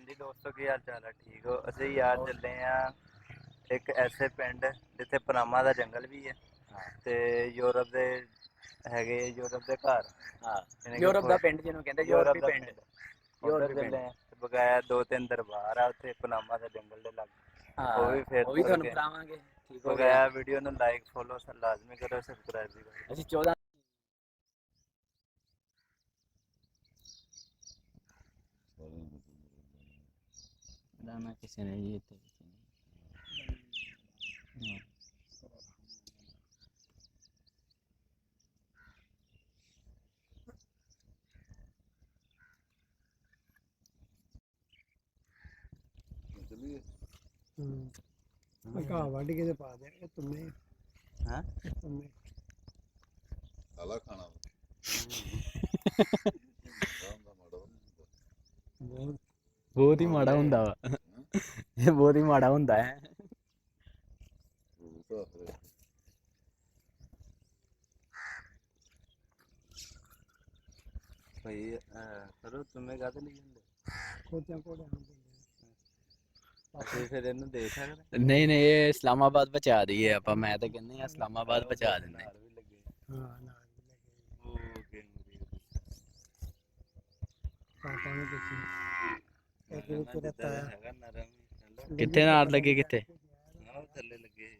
ਹਾਂਜੀ ਦੋਸਤੋ, ਕੀ ਹਾਲ ਚਾਲ ਹੈ? ਠੀਕ ਹੋ? ਅਸੀਂ ਯਾਰ ਚੱਲੇ ਆ ਇੱਕ ਐਸੇ ਪਿੰਡ ਜਿੱਥੇ ਪਨਾਮਾ ਦਾ ਜੰਗਲ ਵੀ ਹੈ ਤੇ ਯੂਰਪ ਦੇ ਹੈਗੇ, ਯੂਰਪ ਦੇ ਘਰ। ਯੂਰਪ ਦਾ ਪਿੰਡ ਜਿਹਨੂੰ ਕਹਿੰਦੇ, ਯੂਰਪੀ ਪਿੰਡ। ਉੱਧਰ ਚੱਲੇ ਆ। ਬਕਾਇਆ 2-3 ਦਰਬਾਰ ਆ ਉੱਥੇ ਪਨਾਮਾ ਦੇ ਜੰਗਲ ਦੇ ਲਾਗੇ। ਉਹ ਵੀ ਫਿਰ ਤੁਹਾਨੂੰ ਬਤਾਵਾਂਗੇ। ਠੀਕ ਹੋ ਗਿਆ। ਬਕਾਇਆ ਵੀਡੀਓ ਨੂੰ ਲਾਈਕ ਫੋਲੋ ਲਾਜ਼ਮੀ ਕਰੋ, ਸਬਸਕ੍ਰਾਈਬ ਵੀ ਕਰੋ। ਅਸੀਂ 14 ਨਾ ਕਿਸੇ ਨੇ ਜੀ ਇੱਥੇ ਘਾਹ ਵੱਢ ਕੇ ਤੇ ਪਾ ਦੇ ਇਹ ਤੁਮੇ ਹਾਂ ਤੁਮੇ ਕਾਲਾ ਖਾਣਾ ਬਹੁਤ ਹੀ ਮਾੜਾ ਹੁੰਦਾ ਵਾ। ਇਹ ਬਹੁਤ ਹੀ ਮਾੜਾ ਹੁੰਦਾ ਹੈ। ਭਾਈ ਕਰੋ, ਤੁਮੇ ਕਾਹਦੇ ਲਈ ਜਾਂਦੇ? ਖੋਤਿਆਂ ਕੋੜਿਆਂ ਨੂੰ ਅਸੀਂ ਫਿਰ ਇਹਨੂੰ ਦੇ ਸਕਦੇ? ਨਹੀਂ ਨਹੀਂ, ਇਹ ਇਸਲਾਮਾਬਾਦ ਪਹੁੰਚਾ ਦਈਏ ਆਪਾਂ। ਮੈਂ ਤਾਂ ਕਹਿੰਦੇ ਆ ਇਸਲਾਮਾਬਾਦ ਪਹੁੰਚਾ ਦਿੰਦੇ। ਨਾਲ ਵੀ ਲੱਗੇ। ਹਾਂ ਨਾਲ ਵੀ ਲੱਗੇ ਉਹ ਗੇਂਗਰੀ ਪਾਪਾ ਨੂੰ ਪੁੱਛੀ ਇੱਕ ਵੀ ਤੇਰਾ ਤਾਇਆ ਹੈਗਾ ਨਰਮ। ਕਿੱਥੇ ਨਾਲ ਲੱਗੇ? ਕਿੱਥੇ? ਉਹ ਥੱਲੇ ਲੱਗੇ।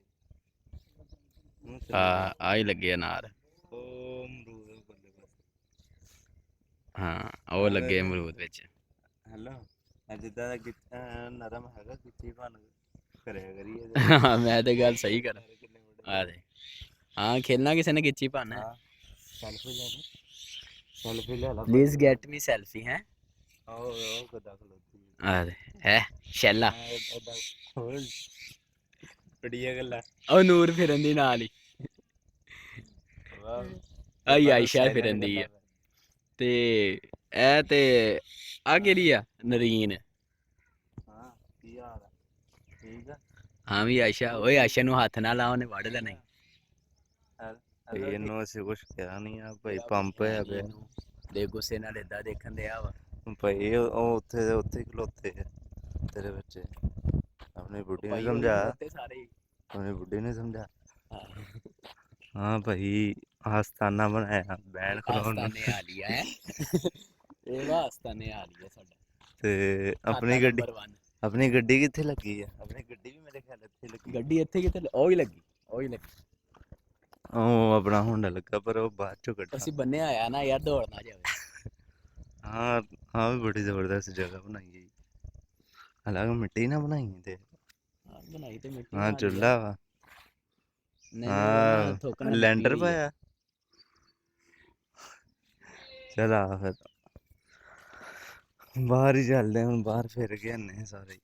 ਆ ਹੀ ਲੱਗੇ ਅਨਾਰ। ਉਹ ਅਮਰੂਦ ਬੱਲੇ ਬਸ। ਹਾਂ ਉਹ ਲੱਗੇ ਅਮਰੂਦ ਵਿੱਚ। ਹੈਲੋ, ਜਿੱਦਾਂ ਦਾ ਗਿੱਟਾ ਨਰਮ ਹੈਗਾ, ਗਿੱਟੀ ਬਣ ਕਰਿਆ ਕਰੀਏ। ਹਾਂ ਮੈਂ ਤੇ ਗੱਲ ਸਹੀ ਕਰਾਂ। ਆ ਦੇ ਹਾਂ, ਖੇਲਣਾ ਕਿਸੇ ਨੇ ਗਿੱਚੀ ਪਾਣਾ। ਸੈਲਫੀ ਲੈ ਲੈ, ਸੈਲਫੀ ਲੈ ਲੈ। Please get me selfie. ਹੈ ਉਹ ਕਿੱਦਾਂ ਖਲੋਤੀ ਆ ਦੇ ਹੈ ਸ਼ੈਲਾ। ਹੋਰ ਬੜੀਆਂ ਗੱਲਾਂ। ਉਹ ਨੂਰ ਫਿਰਨ ਦੀ ਨਾਲ ਹੀ। ਵਾਹ, ਆਈ ਆਇਸ਼ਾ ਫਿਰਨ ਦੀ ਆ। ਤੇ ਇਹ ਤੇ ਆ ਕਿਹੜੀ ਆ? ਨਰੀਨ। ਹਾਂ ਕੀ ਹਾਲ ਆ? ਠੀਕ ਆ। ਹਾਂ ਵੀ ਆਇਸ਼ਾ। ਓਏ ਆਇਸ਼ਾ ਨੂੰ ਹੱਥ ਨਾ ਲਾ, ਉਹਨੇ ਵੜ ਲੈਣਾ। ਇਹਨੂੰ ਅਸੀਂ ਕੁਛ ਕਿਹਾ ਨਹੀਂ ਆ ਭਾਈ, ਪੰਪ ਹੋਇਆ ਪਿਆ ਦੇ ਗੁੱਸੇ ਨਾਲ ਏਦਾਂ ਦੇਖਣ ਦਿਆ ਵਾ ਭਾਈ। ਉਹ ਉੱਥੇ ਦੇ ਉੱਥੇ ਖਲੋਤੇ ਆ ਤੇਰੇ ਬੱਚੇ। ਆਪਣੀ ਬੁੱਢੀ ਨੂੰ ਸਮਝਾ, ਆਪਣੀ ਬੁੱਢੀ ਨੂੰ ਸਮਝਾ। ਹਾਂ ਭਾਈ, ਆਸਤਾਨਾ ਬਣਾਇਆ ਬਹਿਣ ਖਲੋਣ ਨੂੰ। ਇਹ ਵਾ ਆਸਤਾਨੇ ਆ ਰਹੀ ਹੈ ਸਾਡਾ। ਤੇ ਆਪਣੀ ਗੱਡੀ ਕਿੱਥੇ ਲੱਗੀ ਆ? ਆਪਣੀ ਗੱਡੀ ਵੀ ਮੇਰੇ ਖਿਆਲ ਇੱਥੇ ਲੱਗੀ। ਗੱਡੀ ਇੱਥੇ ਕਿੱਥੇ? ਉਹ ਹੀ ਲੱਗੀ, ਉਹ ਹੀ ਲੱਗੀ। ਉਹ ਆਪਣਾ ਹੋਂਡਾ ਲੱਗਾ, ਪਰ ਉਹ ਬਾਅਦ ਚੋਂ ਕੱਢਾ। ਅਸੀਂ ਬੰਨਿਆ ਆਇਆ ਨਾ ਯਾਰ, ਦੌੜ ਨਾ ਜਾਵੇ। ਹਾਂ ਹਾਂ, ਵੀ ਬੜੀ ਜ਼ਬਰਦਸਤ ਜਗ੍ਹਾ ਬਣਾਈ ਹੈ। ਹਾਲਾਂਕਿ ਮਿੱਟੀ ਨਾ ਬਣਾਈ ਤੇ ਬਣਾਈ ਤੇ ਮਿੱਟੀ ਹਾਂ, ਨਾਲ ਚੁੱਲ੍ਹਾ ਵਾ। ਹਾਂ ਲੈਂਟਰ ਪਾਇਆ। ਚਲ ਆ ਫਿਰ ਬਾਹਰ ਹੀ ਚੱਲਦੇ ਹੁਣ, ਬਾਹਰ ਫਿਰ ਕੇ ਆਨੇ ਸਾਰੇ।